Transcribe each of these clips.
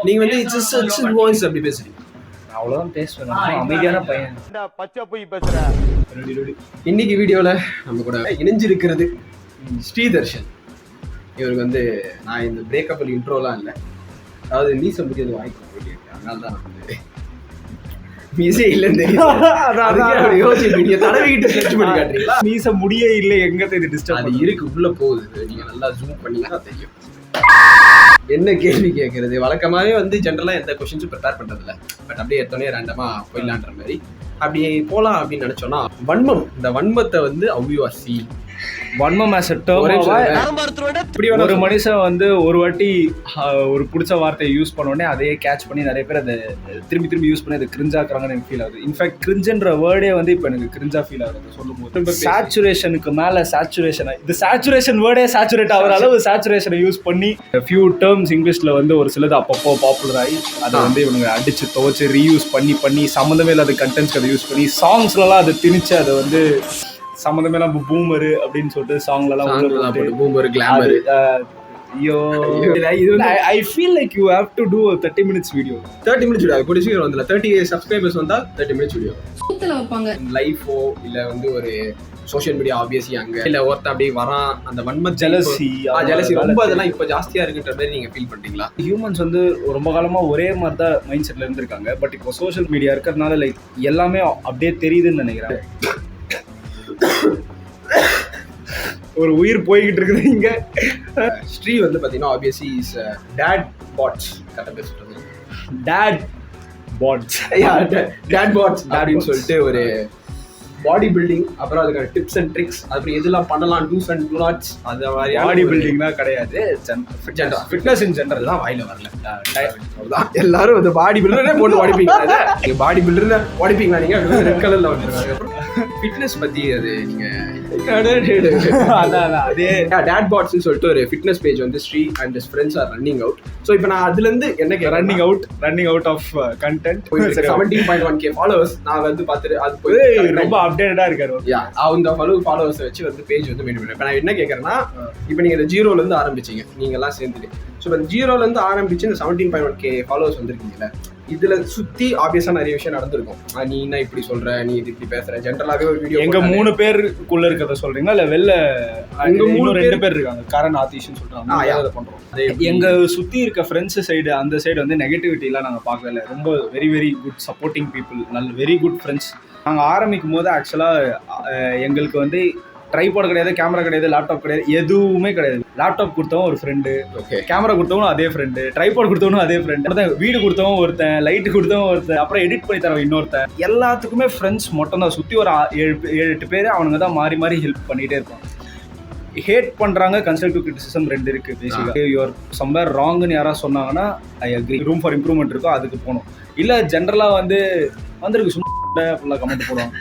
நீங்க வந்து it's voice அப்படி பேசுறீங்க. அவ்வளவுதான் பேசுவேன். அமைதியான பையன். பச்சை போய் பேசுற. இன்னைக்கு வீடியோல நம்ம கூட இணைஞ்சிருக்கிறது ஸ்ரீதர்ஷன். இவருக்கு வந்து நான் இந்த பிரேக்கப் இன்ட்ரோலாம் இல்லை, அதாவது மீச முடியாது வாய்ப்பு சொல்லியிருக்கேன். அதனால தான் நான் வந்து மீசே இல்லைன்னு தெரியும். யோசிச்சு தடவிக்கிட்டு ஸ்ட்ரெச் பண்ணி காட்டுறீங்களா? மீச முடியே இல்லை, எங்க தெரியும் டிஸ்டர்ப் அது இருக்கு, உள்ள போகுது. நீங்க நல்லா ஜூம் பண்ணீங்கன்னா தெரியும். என்ன கேள்வி கேட்கறது? வழக்கமாகவே வந்து ஜென்ரலாக எந்த கொஸ்டின்ஸும் ப்ரிப்பேர் பண்ணுறதில்ல, பட் அப்படியே எடுத்தோடனே ரேண்டமாக போயிடலான்ற மாதிரி அப்படி போகலாம் அப்படின்னு நினச்சோன்னா, வன்மம், இந்த வன்மத்தை வந்து அவ்யூஆர்சி வன்மம் ஒரு மனுஷன் வந்து ஒரு வாட்டி ஒரு பிடிச்ச வார்த்தையை யூஸ் பண்ணோடனே அதையே கேட்ச் பண்ணி நிறைய பேர் அதை திரும்பி திரும்பி யூஸ் பண்ணி அதை கிரிஞ்சாக்குறாங்கன்னு எனக்கு ஃபீல் ஆகுது. இன்ஃபேக்ட் கிரிஞ்சுன்ற வேர்டே வந்து இப்போ எனக்கு கிரிஞ்சா ஃபீல் ஆகுது சொல்லும் போது. சேச்சுரேஷனுக்கு மேலே சேச்சுரேஷன், இது சேச்சுரேஷன் வேர்டே சேச்சுரேட் ஆகிற அளவு சேச்சுரேஷனை யூஸ் பண்ணி ஃபியூ டேர்ம்ஸ் இங்கிலீஷில் வந்து ஒரு சிலது அப்பப்போ பாப்புலர் ஆகி அதை வந்து இவங்க அடிச்சு துவச்சி ரீயூஸ் பண்ணி பண்ணி சம்மந்தமே இல்லாத கண்டென்ட்ஸ்க்கு அதை யூஸ் பண்ணி சாங்ஸ்லாம் அதை திணிச்சு அதை வந்து சம்மந்தமே நம்ம பூமரு அப்படின்னு சொல்லிட்டு சாங்லாம் பூமரு கிளாமர். ஐயோ, I feel like you have to do a 30 minutes video. 30 minutes video கூடிய சீக்கிரம் வந்துல 30 subscribers வந்தா 30 minutes video சூத்துல வைப்பாங்க. லைஃபோ இல்ல வந்து ஒரு சோஷியல் மீடியா ஆப்வியஸ்லி அங்க இல்ல ஒருத்த அப்படியே வரான் அந்த வன்ம ஜெலசி ரொம்ப அதெல்லாம் இப்போ ஜாஸ்தியா இருக்குன்ற மாதிரி நீங்க ஃபீல் பண்றீங்களா? ஹியூமன்ஸ் வந்து ரொம்ப காலமா ஒரே மாதிரி தான் மைண்ட் செட்ல இருந்திருக்காங்க. பட் இப்போ சோஷியல் மீடியா இருக்கிறதுனால லைக் எல்லாமே அப்படியே தெரியுதுன்னு நினைக்கிறேன். ஒரு உயிர் போய்கிட்டு இருக்குது இங்க. ஸ்ரீ வந்து பாத்தீங்கன்னா ஆப்வியஸ்லி இஸ் டாட் பாட்ஸ். கரெக்டா பேசுறது டாட் பாட்ஸ். டாட் பாட்ஸ் அப்படின்னு சொல்லிட்டு ஒரு பாடி பில்டிங், அப்புறம் அதுக்கான டிப்ஸ் அண்ட் ட்ரிக்ஸ், அப்புறம் எதெல்லாம் பண்ணலாம், டூஸ் அண்ட் டூ நாட்ஸ், அந்த மாதிரி பாடி பில்டிங் தான் கிடையாது, ஃபிட்னஸ் இன் ஜெனரல் தான் வாயில வரல. எல்லாரும் அந்த பாடி பில்டரே போட்டு உடைப்பீங்க. பாடி பில்டர்னு உடைப்பீங்களா நீங்க? ரெட் கலர்ல வந்துருக்காங்க. ஃபிட்னஸ் பத்தி அது நீங்க அதே டாட் பாட்ஸ்னு சொல்லிட்டு ஒரு ஃபிட்னஸ் பேஜ் வந்து Sri and his friends are running out. So இப்போ நான் அதுல இருந்து என்ன running out of content 17.1K followers நான் வந்து பார்த்துட்டு அது போய் ரொம்ப அப்டேட்டடா இருக்காரு. அந்த ஃபாலோவர்ஸ் வச்சு வந்து பேஜ் வந்து மெயின்டைன் பண்ணேன். இப்போ நான் என்ன கேட்கறேன்னா, இப்போ நீங்க இந்த 0ல இருந்து ஆரம்பிச்சீங்க, நீங்க எல்லாம் சேர்ந்துட்டு. ஸோ இப்போ 0ல இருந்து ஆரம்பிச்சு இந்த 17.1K ஃபாலோவர்ஸ் வந்துருக்கீங்கல்ல, இதுல சுத்தி ஆப்வியஸா நிறைய விஷயம் நடந்திருக்கும். நீ என்ன இப்படி சொல்ற, நீ இது இப்படி பேசுற, ஜென்ரலாவே ஒரு வீடியோ எங்க 3 பேருக்குள்ள இருக்கிறத சொல்றீங்களா இல்ல வெளில? எங்க 2 பேர் இருக்காங்க, கரண் ஆதிஷ்னு சொல்றாங்க. அதை பண்றோம். எங்க சுத்தி இருக்க ஃப்ரெண்ட்ஸ் சைடு, அந்த சைடு வந்து நெகட்டிவிட்டி எல்லாம் நாங்க பார்க்கல. ரொம்ப very very good supporting people, நல்ல வெரி குட் ஃப்ரெண்ட்ஸ். நாங்க ஆரம்பிக்கும் போது ஆக்சுவலா எங்களுக்கு வந்து ட்ரைபாட் கிடையாது, கேமரா கிடையாது, லேப்டாப் கிடையாது, எதுவுமே கிடையாது. லேப்டாப் கொடுத்தவன் ஒரு ஃப்ரெண்டு, கேமரா கொடுத்தவனும் அதே ஃப்ரெண்டு, ட்ரைபாட் கொடுத்தவனும் அதே ஃப்ரெண்டு, வீடு கொடுத்தவன் ஒருத்தன், லைட்டு கொடுத்தவன் ஒருத்தன், அப்புறம் எடிட் பண்ணி தரவன் இன்னொருத்தன். எல்லாத்துக்குமே ஃப்ரெண்ட்ஸ் மட்டும் தான். சுற்றி ஒரு 7-8 பேர் அவனுங்க தான் மாறி மாறி ஹெல்ப் பண்ணிகிட்டே இருப்பான். ஹேட் பண்ணுறாங்க, கன்ஸ்ட்ரக்டிவ் கிரிட்டிசிசம் 2 இருக்குது. பேசிக்காக யுவர் சம்வேர் ராங்குன்னு யாராவது சொன்னாங்கன்னா I agree, room for improvement இருக்கும், அதுக்கு போகணும். இல்லை ஜென்ரலாக வந்து வந்துருக்கு சும்மா ஃபுல்லாக கமெண்ட் போடுவான்,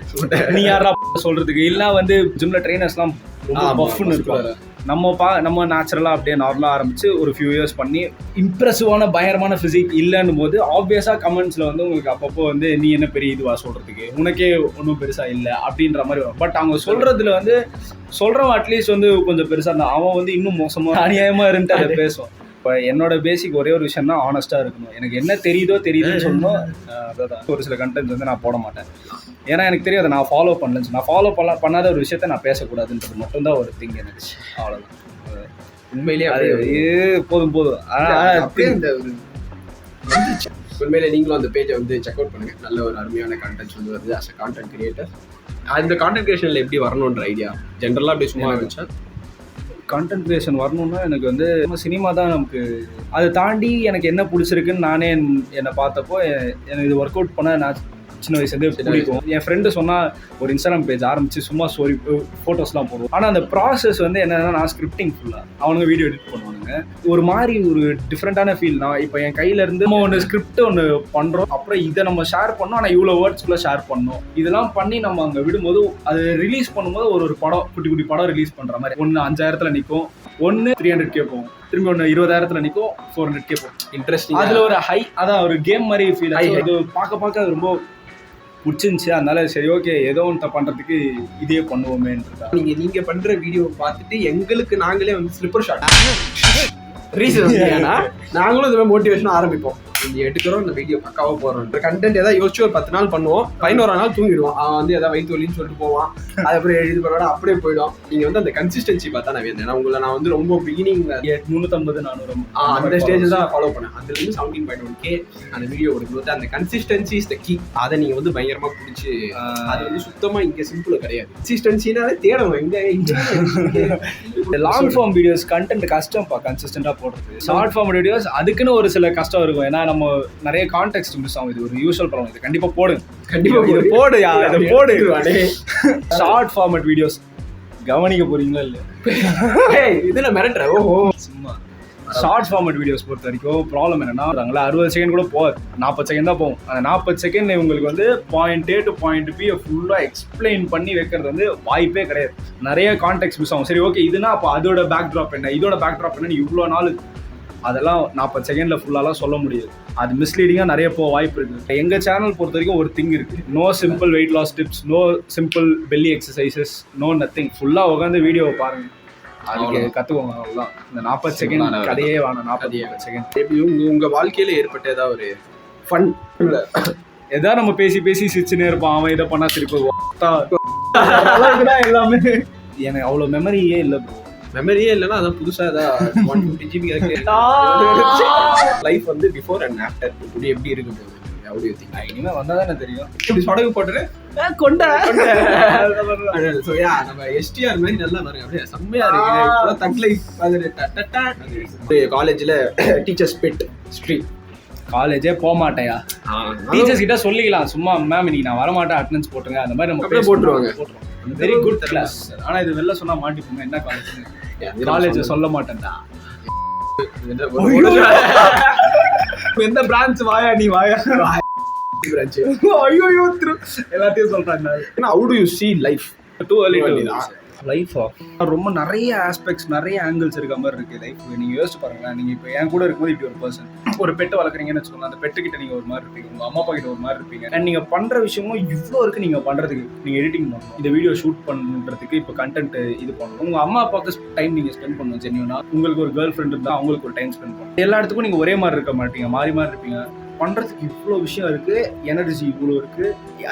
நீ யாரா சொல்கிறதுக்கு. இல்லை வந்து ஜிம்ல ட்ரெயினர்ஸ்லாம் ரொம்ப பஃப்னு இருக்கும். நம்ம நேச்சுரலாக அப்படியே நார்மலாக ஆரம்பிச்சு ஒரு ஃபியூ இயர்ஸ் பண்ணி இம்ப்ரெசிவான பயங்கரமான ஃபிசிக் இல்லைன்னும் போது ஆப்வியஸாக கமெண்ட்ஸில் வந்து உங்களுக்கு அப்பப்போ வந்து நீ என்ன பெரிய இதுவா சொல்கிறதுக்கு, உனக்கே ஒன்றும் பெருசாக இல்லை அப்படின்ற மாதிரி வரும். பட் அவங்க சொல்கிறதுல வந்து சொல்கிறவன் அட்லீஸ்ட் வந்து கொஞ்சம் பெருசாக இருந்தால் அவன் வந்து இன்னும் மோசமாக அநியாயமாக இருந்துட்டு அதை பேசுவான். இப்போ என்னோட பேசிக் ஒரே ஒரு விஷயம் தான், ஆனஸ்ட்டாக இருக்கணும். எனக்கு என்ன தெரியுதுன்னு சொல்லணும். அதான் ஒரு சில கண்டென்ட் வந்து நான் போட மாட்டேன், ஏன்னா எனக்கு தெரியும் அதை நான் ஃபாலோ பண்ணலன்னு. நான் ஃபாலோ பண்ணாத ஒரு விஷயத்த நான் பேசக்கூடாதுன்றது மட்டும்தான் ஒரு திங் எனக்கு. அவ்வளோதான். உண்மையிலேயே போதும். உண்மையிலே நீங்களும் அந்த பேஜை வந்து செக் அவுட் பண்ணுங்க. நல்ல ஒரு அருமையான கண்டென்ட்ஸ் வந்து வருது. அஸ் அ கான்டென்ட் கிரியேட்டர் அந்த கான்டென்ட் கிரியேஷனில் எப்படி வரணுன்ற ஐடியா ஜென்ரலாக அப்படி சும்மா இருந்துச்சா? கான்டென்ட் கிரியேஷன் வரணும்னா எனக்கு வந்து சினிமா தான் நமக்கு. அதை தாண்டி எனக்கு என்ன பிடிச்சிருக்குன்னு நானே என்னை பார்த்தப்போ எனக்கு இது ஒர்க் அவுட் பண்ண நான் சின்ன வயசுலேருந்து பிடிக்கும். என் ஃப்ரெண்டு சொன்னால் ஒரு இன்ஸ்டாகிராம் பேஜ் ஆரம்பிச்சு சும்மா ஸ்டோரி ஃபோட்டோஸ்லாம் போடுவோம். ஆனால் அந்த ப்ராசஸ் வந்து என்னென்னா, நான் ஸ்கிரிப்டிங் ஃபுல்லாக, அவனுங்க வீடியோ எடிட் பண்ணுவானுங்க. ஒரு மாதிரி ஒரு டிஃப்ரெண்ட்டான ஃபீல். நான் இப்போ என் கையிலேருந்து நம்ம ஒன்று ஸ்கிரிப்ட் ஒன்று பண்ணுறோம், அப்புறம் இதை நம்ம ஷேர் பண்ணோம், ஆனால் இவ்வளோ வேர்ட்ஸ்குள்ளே ஷேர் பண்ணோம். இதெல்லாம் பண்ணி நம்ம அங்கே விடும்போது அது ரிலீஸ் பண்ணும்போது ஒரு படம், குட்டி குட்டி படம் ரிலீஸ் பண்ணுற மாதிரி. ஒன்று 5000 நிற்கும், ஒன்று 300K போகும், திரும்பி ஒன்று 20,000 நிற்கும், 400K போகும். இன்ட்ரெஸ்டிங். அதில் ஒரு ஹை, அதான் ஒரு கேம் மாதிரி ஃபீல் ஆகி அது பார்க்க அது ரொம்ப பிடிச்சிருந்துச்சு. அதனால சரி ஓகே ஏதோ ஒன்று பண்ணுறதுக்கு இதே பண்ணுவோமேன்றதா. நீங்கள் பண்ணுற வீடியோ பார்த்துட்டு எங்களுக்கு நாங்களே வந்து ஸ்லிப்பர் ஷாட் ரீசன் ஏன்னா நாங்களும் இதுமாதிரி மோட்டிவேஷனாக ஆரம்பிப்போம். இந்த எடுக்கிறோம் இந்த வீடியோ பக்காவாக போடுறோம் கண்டென்ட் ஏதாவது யோசிச்சு ஒரு 10 நாள் பண்ணுவோம் 11 நாள் தூங்கிடுவோம். அவன் வந்து ஏதாவது வயிற்று வலின்னு சொல்லிட்டு போவான். அதுக்கப்புறம் எழுதி பண்ணோட அப்படியே போயிடும். நீங்க வந்து அந்த கன்சிஸ்டன்சி பார்த்தா நான் வேணும். ஏன்னா உங்களை நான் வந்து ரொம்ப பிகினிங் 350 400 அந்த ஸ்டேஜில் தான் ஃபாலோ பண்ணேன். அதுல இருந்து 17.1K அந்த வீடியோ கொடுக்கும்போது அந்த கன்சிஸ்டன்சி இஸ் த கீ. அதை நீங்க வந்து பயங்கரமா பிடிச்சி அது வந்து சுத்தமா இங்க சிம்பிள் கிடையாது. கன்சிஸ்டன்சினாலே தேடணும் எங்க லாங் ஃபார்ம் வீடியோஸ் கண்டென்ட் கஷ்டம்ப்பா கன்சிஸ்டன்டா போடுறது. ஷார்ட் ஃபார்ம் வீடியோஸ் அதுக்குன்னு ஒரு சில கஷ்டம் இருக்கும். ஏன்னா நம்ம நிறைய கான்டெக்ட் மிஸ் ஆகும். இது ஒரு யூஷுவல் ப்ராப்ளம். இது கண்டிப்பா போடுங்க. இது போடு ஷார்ட் ஃபார்மட் வீடியோஸ் கவனிக்க போறீங்களா இல்ல இதுல மிரட்டுற சும்மா ஷார்ட் ஃபார்மட் வீடியோஸ் பொறுத்த வரைக்கும் ப்ராப்ளம் என்னன்னா 60 செகண்ட் கூட போகாது, 40 செகண்ட் தான் போகும். அந்த 40 செகண்ட் உங்களுக்கு வந்து point A to point B ஃபுல்லாக எக்ஸ்பிளைன் பண்ணி வைக்கிறது வந்து வாய்ப்பே கிடையாது. நிறைய கான்டெக்ட் மிஸ் ஆகும். சரி ஓகே இதுனா அப்போ அதோட பேக் ட்ராப் என்ன, இதோட பேக் ட்ராப் என்ன, இவ்வளோ நாள் அதெல்லாம் 40 செகண்டில் ஃபுல்லாலாம் சொல்ல முடியாது. அது மிஸ்லீடிங்காக நிறைய போக வாய்ப்பு இருக்குது. எங்கள் சேனல் பொறுத்த வரைக்கும் ஒரு திங் இருக்குது. No simple weight loss tips, no simple belly exercises, no nothing. ஃபுல்லாக உட்காந்து வீடியோவை பாருங்கள், அதுக்கு கற்றுக்கோங்க. அவ்வளோதான். இந்த 40 செகண்ட் கதையே வேணும். 40 செகண்ட் எப்படி உங்கள் வாழ்க்கையில் ஏற்பட்ட ஏதாவது ஒரு ஃபன் இல்லை எதாவது நம்ம பேசி சிரிச்சுன்னே இருப்பான். அவன் இதை பண்ணா சிரிப்பு எல்லாமே. எனக்கு அவ்வளோ மெமரியே இல்லை ப்ரோ. மெமரியே இல்லைன்னா அதான் புதுசாக ஏதாவது 150 GB லைஃப் வந்து பிஃபோர் அண்ட் ஆஃப்டர் இப்படி எப்படி இருக்கும் போது இனிமேல் வந்தால் தானே தெரியும். இப்படி சொடகு போட்டுரு கொண்ட நம்ம STR மாதிரி நல்லா பாருங்க, அப்படியே செம்மையா இருக்கு. தக் லைஃப் காலேஜ்ல டீச்சர்ஸ் பெட் ஸ்ட்ரீட். காலேஜே போக மாட்டேயா, டீச்சர்ஸ் கிட்ட சொல்லிக்கலாம் சும்மா மேம் இன்னைக்கு நான் வரமாட்டேன் அட்டெண்டன்ஸ் போட்டுருங்க அந்த மாதிரி நம்ம போட்டுருவாங்க. Very good class. ஆனா இது வெளில சொன்னா மாட்டிப்போங்க. என்ன காலேஜ் சொல்ல மாட்டேன்டா. எந்த பிரான்ச் வாயா நீ வாயா ஐயோ எல்லாத்தையும் சொல்றாங்க. how do you see life too early life ரொம்ப நிறைய ஆஸ்பெக்ட்ஸ் நிறைய ஆங்கிள்ஸ் இருக்க மாதிரி இருக்கு லைஃப். நீங்க யோசிச்சு பாருங்களேன். நீங்க இப்போ என் கூட இருக்கும்போது இப்படி ஒரு பர்சன் ஒரு பெட்டை வளர்க்குறீங்கன்னு வச்சுக்கோங்க. அந்த பெட்டுக்கிட்ட நீங்க ஒரு மாதிரி இருப்பீங்க, உங்க அம்மா அப்பா கிட்ட ஒரு மாதிரி இருப்பீங்க. அண்ட் நீங்க பண்ற விஷயமும் இவ்வளோ இருக்கு. நீங்க பண்றதுக்கு நீங்க எடிட்டிங் பண்ணணும், இந்த வீடியோ ஷூட் பண்றதுக்கு இப்போ கண்டென்ட் இது பண்ணணும், உங்க அம்மா அப்பாவுக்கு டைம் நீங்க ஸ்பெண்ட் பண்ணணும். ஜென்யூனா உங்களுக்கு ஒரு கேர்ள் ஃப்ரெண்ட் இருந்தால் அவங்களுக்கு ஒரு டைம் ஸ்பெண்ட் பண்ணணும். எல்லா இடத்துக்கும் நீங்க ஒரே மாதிரி இருக்க மாட்டீங்க, மாறி மாறி இருப்பீங்க. பண்றதுக்கு இவ்வளோ விஷயம் இருக்கு, எனர்ஜி இவ்வளோ இருக்கு.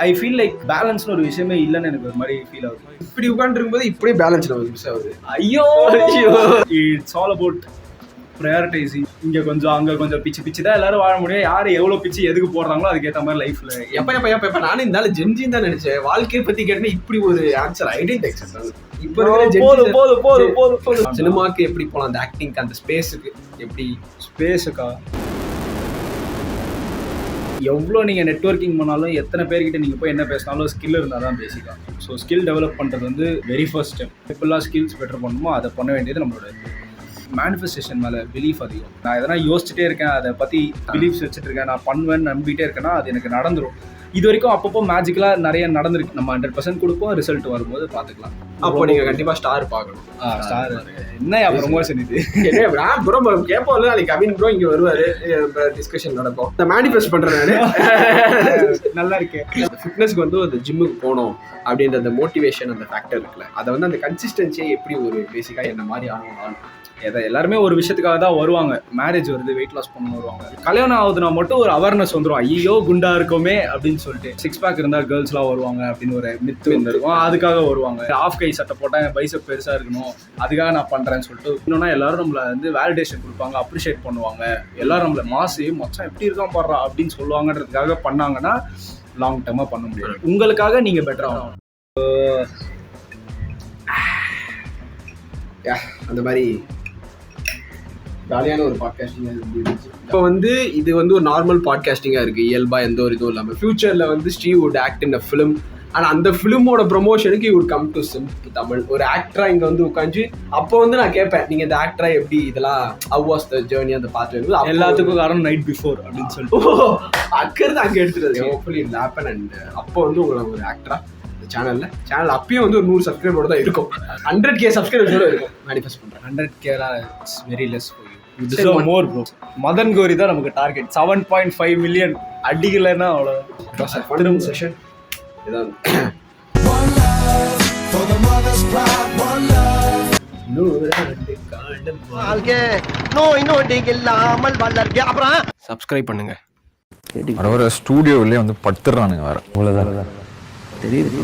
ஐ ஃபீல் லைக் பேலன்ஸ்னு ஒரு விஷயமே இல்லைன்னு எனக்கு ஒரு மாதிரி ஃபீல் ஆகுது. இப்படி உட்காந்துருக்கும்போது இப்படியே பேலன்ஸ் மிஸ் ஆகுது. ஐயோ இட்ஸ் ஆல் அபவுட் ப்ரையாரிட்டைசிங். இங்க கொஞ்சம் அங்க கொஞ்சம் பிச்சு தான் எல்லாரும் வாழ முடியும். யாரு எவ்வளவு பிச்சு எதுக்கு போடுறாங்களோ அதுக்கேற்ற மாதிரி லைஃப்ல. எப்ப நானும் இருந்தாலும் ஜென்ஜின்னு தான் நினைச்சேன். வாழ்க்கையை பத்தி கேட்டேன்னா இப்படி ஒரு ஆன்சர் ஐடென்டிஃபை போதும். சினிமாக்கு எப்படி போலாம், அந்த ஆக்டிங்க்கு அந்த ஸ்பேஸுக்கு எப்படி ஸ்பேஸுக்கா எவ்வளோ நீங்கள் நெட்வொர்க்கிங் பண்ணாலும் எத்தனை பேர்கிட்ட நீங்கள் போய் என்ன பேசினாலும் ஸ்கில் இருந்தால் தான் பேசிக்கலாம். ஸோ ஸ்கில் டெவலப் பண்ணுறது வந்து வெரி ஃபர்ஸ்ட் ஸ்டெப். எப்பெல்லாம் ஸ்கில்ஸ் பெட்டர் பண்ணணுமோ அதை பண்ண வேண்டியது நம்மளோட மேனிஃபெஸ்டேஷன் மேலே பிலீஃப் அதிகம். நான் எதனா யோசிச்சுட்டே இருக்கேன், அதை பற்றி பிலீஃப்ஸ் வச்சுட்டு இருக்கேன், நான் பண்ணுவேன்னு நம்பிக்கிட்டே இருக்கேன்னா அது எனக்கு நடந்துடும். இது வரைக்கும் அப்பப்போ மேஜிக்கலாக நிறைய நடந்திருக்கு. நம்ம 100% கொடுப்போம், ரிசல்ட் வரும்போது பார்த்துக்கலாம். அப்போ நீங்கள் கண்டிப்பாக ஸ்டார் பார்க்கணும். ஸ்டார் என்ன ப்ரமோஷன் இது ப்ரோ கேட்போம். நாளைக்கு கவின் ப்ரோ இங்கே வருவார், டிஸ்கஷன் நடக்கும். இந்த மேனிஃபெஸ்ட் பண்ணுறேன் நல்லா இருக்கு. ஃபிட்னஸ்க்கு வந்து அந்த ஜிம்முக்கு போகணும் அப்படின்ற அந்த மோட்டிவேஷன் அந்த ஃபேக்டர் இருக்குல்ல, அதை வந்து அந்த கன்சிஸ்டன்சியை எப்படி ஒரு பேசிக்காக என்ன மாதிரி ஆகணும். எல்லாருமே ஒரு விஷயத்துக்காக தான் வருவாங்க. மேரேஜ் வருது, வெயிட் லாஸ் பண்ண வருவாங்க. கல்யாணம் ஆகுதுன்னா மட்டும் ஒரு அவேர்னஸ் வந்துடும். ஐயோ குண்டா இருக்கோமே அப்படின்னு சொல்லிட்டு. 6 பேக் இருந்தால் கேர்ள்ஸ்லாம் வருவாங்க அப்படின்னு ஒரு மித்து வந்துருக்கும். அதுக்காக வருவாங்க. ஆஃப் கை சட்டை போட்டால் என் பைசப் பெருசாக இருக்கணும், அதுக்காக நான் பண்ணுறேன்னு சொல்லிட்டு. இன்னொன்னா எல்லாரும் நம்மளை வந்து வேலிடேஷன் கொடுப்பாங்க, அப்ரிஷியேட் பண்ணுவாங்க. எல்லாரும் நம்மளை மாசு மச்சான் எப்படி இருக்கான் பாடுறா அப்படின்னு சொல்லுவாங்கன்றதுக்காக பண்ணாங்கன்னா லாங் டர்மாக பண்ண முடியாது. உங்களுக்காக நீங்கள் பெட்டர் ஆகணும். அந்த மாதிரி ஜாலியான ஒரு பாட்காஸ்டிங்காக இருந்துச்சு. இப்போ வந்து இது வந்து ஒரு நார்மல் பாட்காஸ்டிங்காக இருக்குது, இயல்பாக எந்த ஒரு இதுவும் இல்லாமல். ஃபியூச்சரில் வந்து Sri would act in a film. ஆனால் அந்த ஃபிலிமோட ப்ரொமோஷனுக்கு யூ வுட் கம் டு சிம்ப் தமிழ். ஒரு ஆக்டராக இங்கே வந்து உட்காந்து அப்போ வந்து நான் கேட்பேன், நீங்கள் இந்த ஆக்டராக எப்படி இதெல்லாம் ஹவ் வாஸ் த ஜேர்னி அந்த பார்த்து எல்லாத்துக்கும் காரணம் நைட் பிஃபோர் அப்படின்னு சொல்லிட்டு அக்கறது அங்கே எடுத்துறது. Hopefully it happen. அண்ட் அப்போ வந்து உங்களை ஒரு ஆக்டராக சேனல் அப்பயும் வந்து ஒரு 100 சப்ஸ்கிரைபரோட தான் இருக்கும். 100K சப்ஸ்கிரைபர்ஸோட இருக்கும். மேனிஃபெஸ்ட் பண்றேன். 100K it's very less for you. You deserve more bro. Madan Gowri தான் நமக்கு டார்கெட். 7.5 மில்லியன் அடிக்கலன்னா அவ்வளோ செஷன் இதான். நோய் நொடி இல்லாமல் வளர்க அப்புறம் சப்ஸ்கிரைப் பண்ணுங்க. வர ஸ்டூடியோவிலே வந்து படுத்துடுறானுங்க வேற. அவ்வளோதான் தெரியுது.